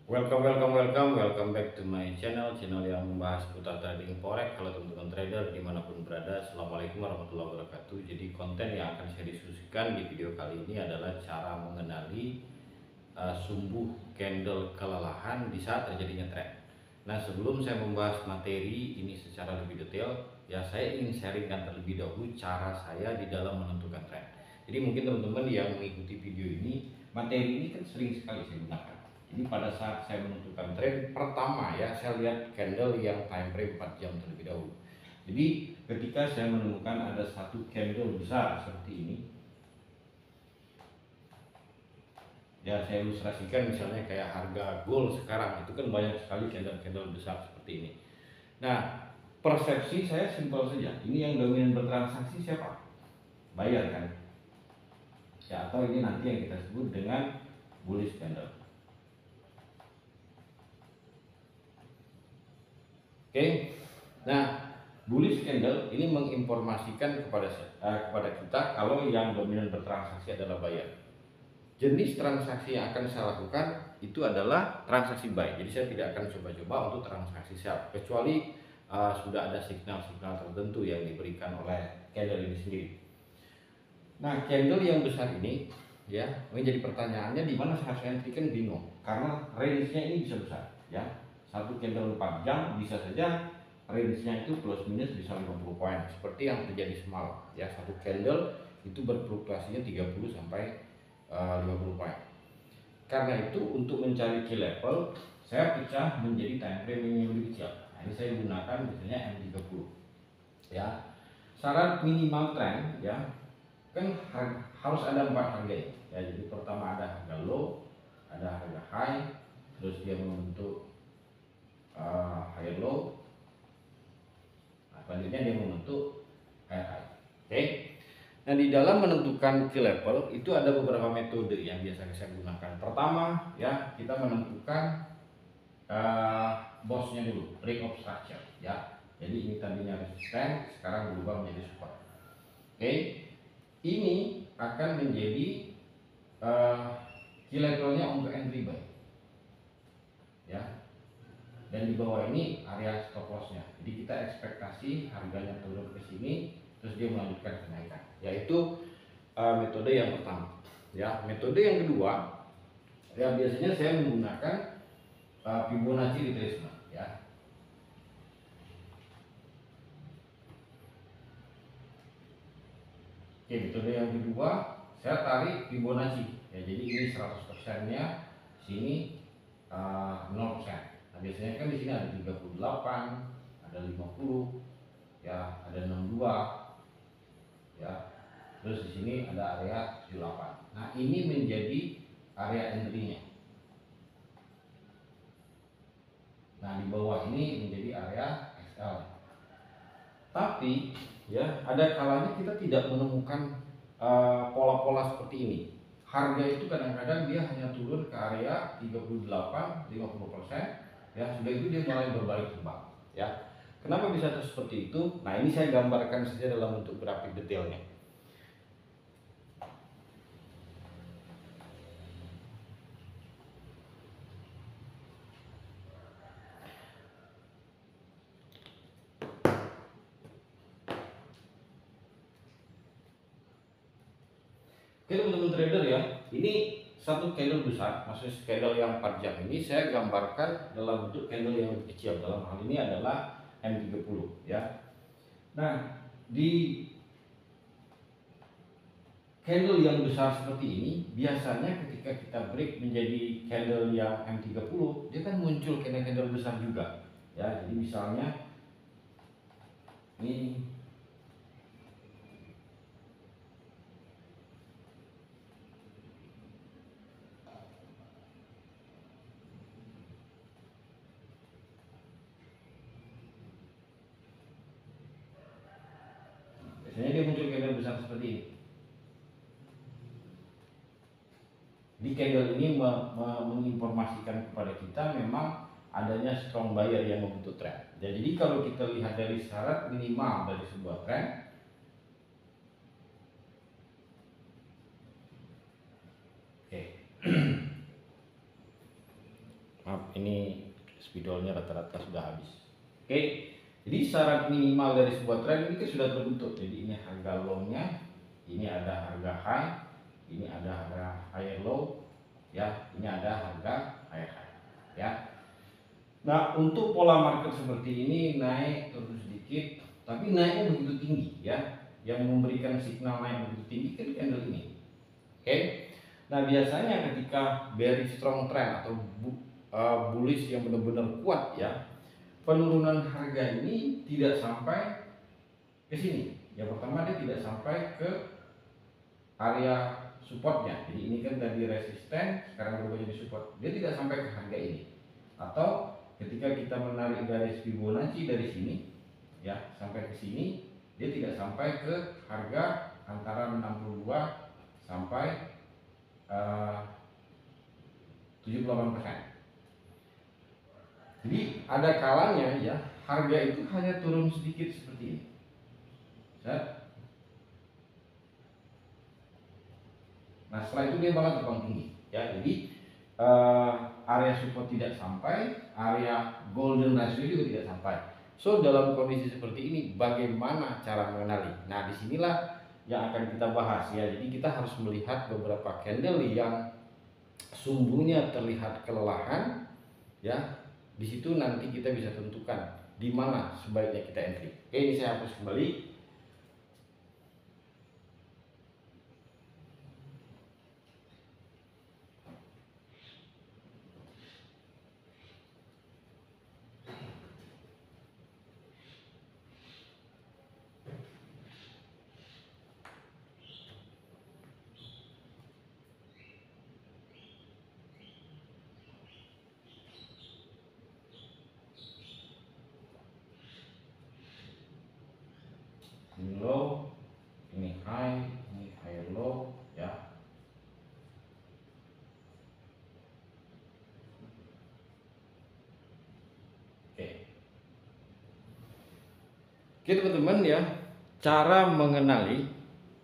Welcome back to my channel yang membahas seputar trading forex. Halo teman-teman trader dimanapun berada, assalamualaikum warahmatullahi wabarakatuh. Jadi konten yang akan saya diskusikan di video kali ini adalah cara mengenali sumbu candle kelelahan di saat terjadinya trend. Nah, sebelum saya membahas materi ini secara lebih detail, ya saya ingin sharingkan terlebih dahulu cara saya di dalam menentukan trend. Jadi mungkin teman-teman yang mengikuti video ini, materi ini kan sering sekali saya gunakan. Jadi pada saat saya menentukan trend pertama, ya saya lihat candle yang time frame 4 jam terlebih dahulu. Jadi ketika saya menemukan ada satu candle besar seperti ini, ya saya ilustrasikan misalnya kayak harga gold sekarang itu kan banyak sekali candle-candle besar seperti ini. Nah, persepsi saya simpel saja, ini yang dominan bertransaksi siapa? Buyer kan, ya, atau ini nanti yang kita sebut dengan bullish candle. Oke. Nah, bullish candle ini menginformasikan kepada kita kalau yang dominan bertransaksi adalah buyer. Jenis transaksi yang akan saya lakukan itu adalah transaksi buy. Jadi saya tidak akan coba-coba untuk transaksi sell kecuali sudah ada signal-signal tertentu yang diberikan oleh candle ini sendiri. Nah, candle yang besar ini, ya, menjadi pertanyaannya di mana saya harus entry, kan bingung karena range-nya ini bisa besar, ya. Satu candle 4 jam bisa saja range-nya itu plus minus bisa 50 poin seperti yang terjadi semalam, ya. Satu candle itu berfluktuasinya 30 sampai 50 poin. Karena itu untuk mencari key level saya pecah menjadi time frame yang lebih kecil. Nah, ini saya gunakan misalnya M30, ya. Syarat minimal trend, ya, kan harus ada 4 harga, ya. Jadi pertama ada harga low, ada harga high, terus dia membentuk high low, selanjutnya dia membentuk high. Oke. Nah, di dalam menentukan key level itu ada beberapa metode yang biasa saya gunakan. Pertama, ya, kita menentukan bosnya dulu, break of structure, ya. Jadi ini tadinya resisten, sekarang berubah menjadi support. Oke. Ini akan menjadi key levelnya untuk entry buy, ya. Dan di bawah ini area stop lossnya. Jadi kita ekspektasi harganya turun ke sini, terus dia melanjutkan kenaikan. Yaitu metode yang pertama. Ya, metode yang kedua, ya biasanya saya menggunakan Fibonacci retracement, ya. Oke, metode yang kedua saya tarik Fibonacci, ya. Jadi ini 100%-nya, sini 0%. Nah, biasanya kan di sini ada 38, ada 50, ya, ada 62, ya. Terus di sini ada area 78. Nah, ini menjadi area entry-nya. Nah, di bawah ini menjadi area XL. Tapi, ya, ada kalanya kita tidak menemukan pola-pola seperti ini. Harga itu kadang-kadang dia hanya turun ke area 38, 50%, ya. Sudah itu dia mulai berbalik kembang, ya. Kenapa bisa seperti itu? Nah, ini saya gambarkan saja dalam bentuk grafik detailnya. Oke teman-teman trader, ya, ini satu candle besar, maksudnya candle yang 4 jam ini saya gambarkan dalam bentuk candle yang lebih kecil. Dalam hal ini adalah M30, ya. Nah, di candle yang besar seperti ini biasanya ketika kita break menjadi candle yang M30, dia kan muncul candle-candle besar juga, ya. Jadi misalnya ini biasanya dia muncul candle besar seperti ini. Di candle ini menginformasikan kepada kita memang adanya strong buyer yang membentuk trend. Jadi kalau kita lihat dari syarat minimal dari sebuah trend, oke. Maaf, ini spidolnya rata-rata sudah habis. Oke, jadi syarat minimal dari sebuah trend ini kan sudah terbentuk. Jadi ini harga low-nya, ini ada harga high, ini ada harga high low, ya, ini ada harga high high, ya. Nah, untuk pola market seperti ini naik turun sedikit, tapi naiknya begitu tinggi, ya. Yang memberikan signal naik begitu tinggi kan candle ini. Oke. Nah, biasanya ketika very strong trend atau bullish yang benar-benar kuat, ya, penurunan harga ini tidak sampai ke sini. Yang pertama, dia tidak sampai ke area supportnya. Jadi ini kan tadi resisten, sekarang berubah jadi support. Dia tidak sampai ke harga ini. Atau ketika kita menarik garis Fibonacci dari sini, ya, sampai ke sini, dia tidak sampai ke harga antara 62 sampai 78%. Jadi ada kalanya, ya, harga itu hanya turun sedikit seperti ini. Nah, setelah itu dia malah terbang tinggi, ya. Jadi area support tidak sampai, area golden ratio juga tidak sampai. So, dalam kondisi seperti ini bagaimana cara mengenali? Nah, disinilah yang akan kita bahas, ya. Jadi kita harus melihat beberapa candle yang sumbunya terlihat kelelahan, ya. Di situ nanti kita bisa tentukan di mana sebaiknya kita entry. Oke, ini saya hapus kembali. Ini low, ini high low, ya. Oke, teman-teman, ya, cara mengenali,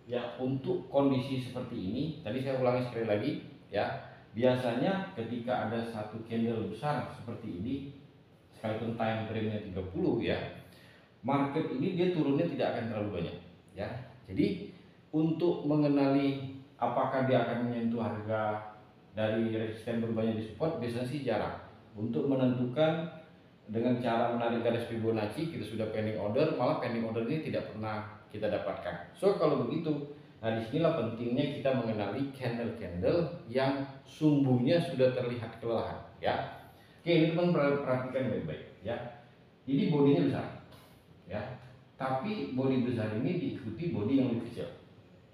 ya, untuk kondisi seperti ini. Tadi saya ulangi sekali lagi, ya. Biasanya ketika ada satu candle besar seperti ini, sekalipun time frame-nya 30, ya, market ini dia turunnya tidak akan terlalu banyak, ya. Jadi untuk mengenali apakah dia akan menyentuh harga dari resisten berubahnya di support, biasanya sih jarang. Untuk menentukan dengan cara menarik garis Fibonacci, kita sudah pending order, malah pending order ini tidak pernah kita dapatkan. So, kalau begitu, nah, disinilah pentingnya kita mengenali candle-candle yang sumbunya sudah terlihat kelelahan, ya. Oke, ini teman perhatikan baik-baik, ya. Ini bodinya besar, ya, tapi body besar ini diikuti body yang lebih kecil,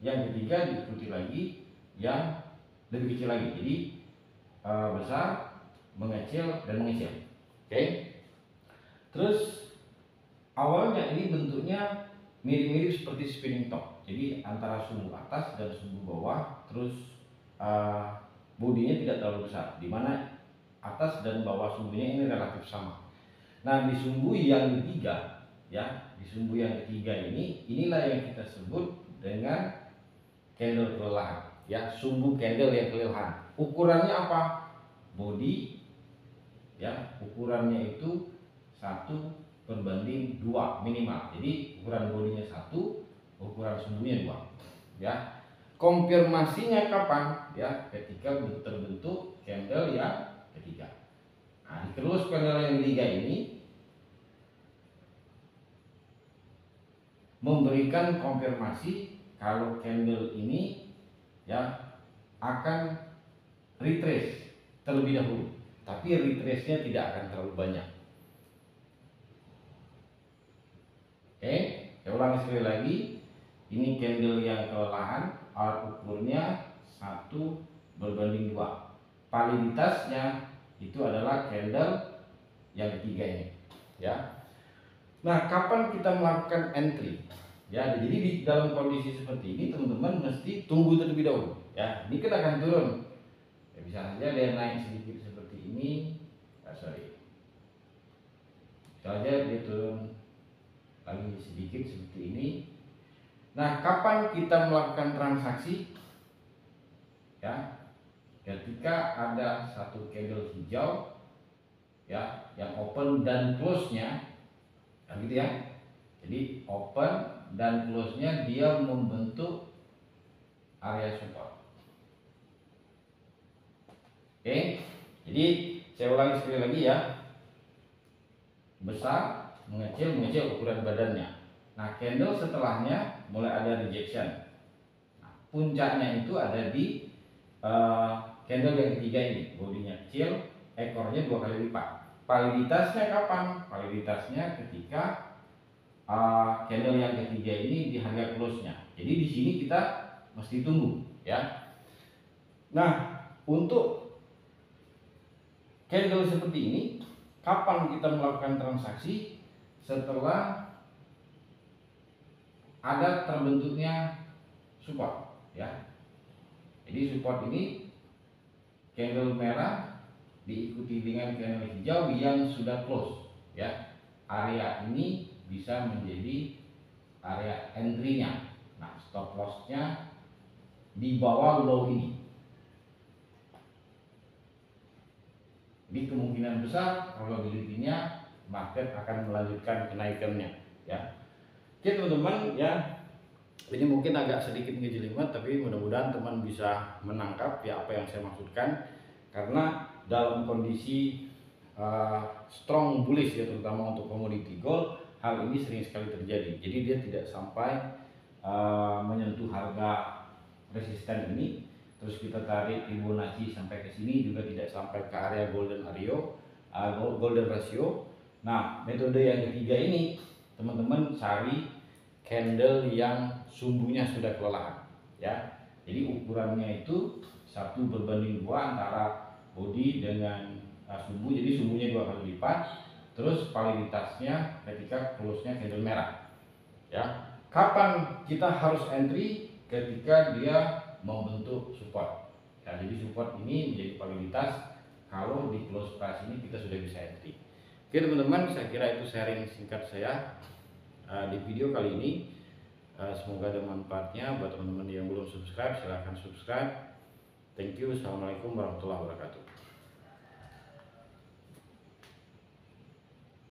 yang ketiga diikuti lagi yang lebih kecil lagi. Jadi besar, mengecil, dan mengecil. Oke. Terus awalnya ini bentuknya mirip-mirip seperti spinning top, jadi antara sumbu atas dan sumbu bawah. Terus bodinya tidak terlalu besar, dimana atas dan bawah sumbunya ini relatif sama. Nah, di sumbu yang ketiga, ya, di sumbu yang ketiga ini, inilah yang kita sebut dengan candle kelelahan, ya, sumbu candle yang kelelahan. Ukurannya apa? Body, ya, ukurannya itu 1/2 minimal. Jadi ukuran bodinya 1, ukuran sumbunya 2, ya. Konfirmasinya kapan? Ya, ketika terbentuk candle yang ketiga. Nah, terus candle yang ketiga ini memberikan konfirmasi kalau candle ini, ya, akan retrace terlebih dahulu, tapi retrace-nya tidak akan terlalu banyak. Oke, saya ulangi sekali lagi. Ini candle yang kelelahan, ukurnya 1/2. Validitasnya itu adalah candle yang ketiga ini, ya. Nah, kapan kita melakukan entry? Ya, jadi di dalam kondisi seperti ini teman-teman mesti tunggu terlebih dahulu, ya. Ini kan akan turun, ya, bisa saja dia naik sedikit seperti ini, bisa saja dia turun lagi sedikit seperti ini. Nah, kapan kita melakukan transaksi? Ya, ketika ada satu candle hijau ya, yang open dan close-nya, kan gitu ya. Jadi open dan close-nya dia membentuk area support. Oke, jadi saya ulangi sekali lagi ya. Besar, mengecil, mengecil ukuran badannya. Nah, candle setelahnya mulai ada rejection. Nah, puncaknya itu ada di candle yang ketiga ini, bodinya kecil, ekornya 2 kali lipat. Validitasnya kapan? Validitasnya ketika candle yang ketiga ini di harga close-nya. Jadi di sini kita mesti tunggu ya. Nah, untuk candle seperti ini, kapan kita melakukan transaksi? Setelah ada terbentuknya support ya. Jadi support ini candle merah diikuti dengan candle hijau yang sudah close ya. Area ini bisa menjadi area entry-nya. Nah, stop loss-nya di bawah low ini. Jadi kemungkinan besar probability-nya market akan melanjutkan kenaikannya ya. Oke teman-teman ya, ini mungkin agak sedikit ngejelimet, tapi mudah-mudahan teman bisa menangkap ya apa yang saya maksudkan. Karena dalam kondisi strong bullish ya, terutama untuk komoditi gold, hal ini sering sekali terjadi. Jadi dia tidak sampai menyentuh harga resisten ini, terus kita tarik Fibonacci sampai ke sini, juga tidak sampai ke area golden ratio. Nah, metode yang ketiga ini teman-teman cari candle yang sumbunya sudah kelelahan ya. Jadi ukurannya itu 1:2 antara body dengan sumbu. Jadi sumbunya 2 kali lipat. Terus validitasnya ketika close-nya candle merah ya. Kapan kita harus entry? Ketika dia membentuk support ya. Jadi support ini menjadi validitas kalau di close price ini kita sudah bisa entry. Oke teman-teman, saya kira itu sharing singkat saya di video kali ini. Semoga ada manfaatnya. Buat teman-teman yang belum subscribe, silahkan subscribe. Thank you. Assalamualaikum warahmatullahi wabarakatuh.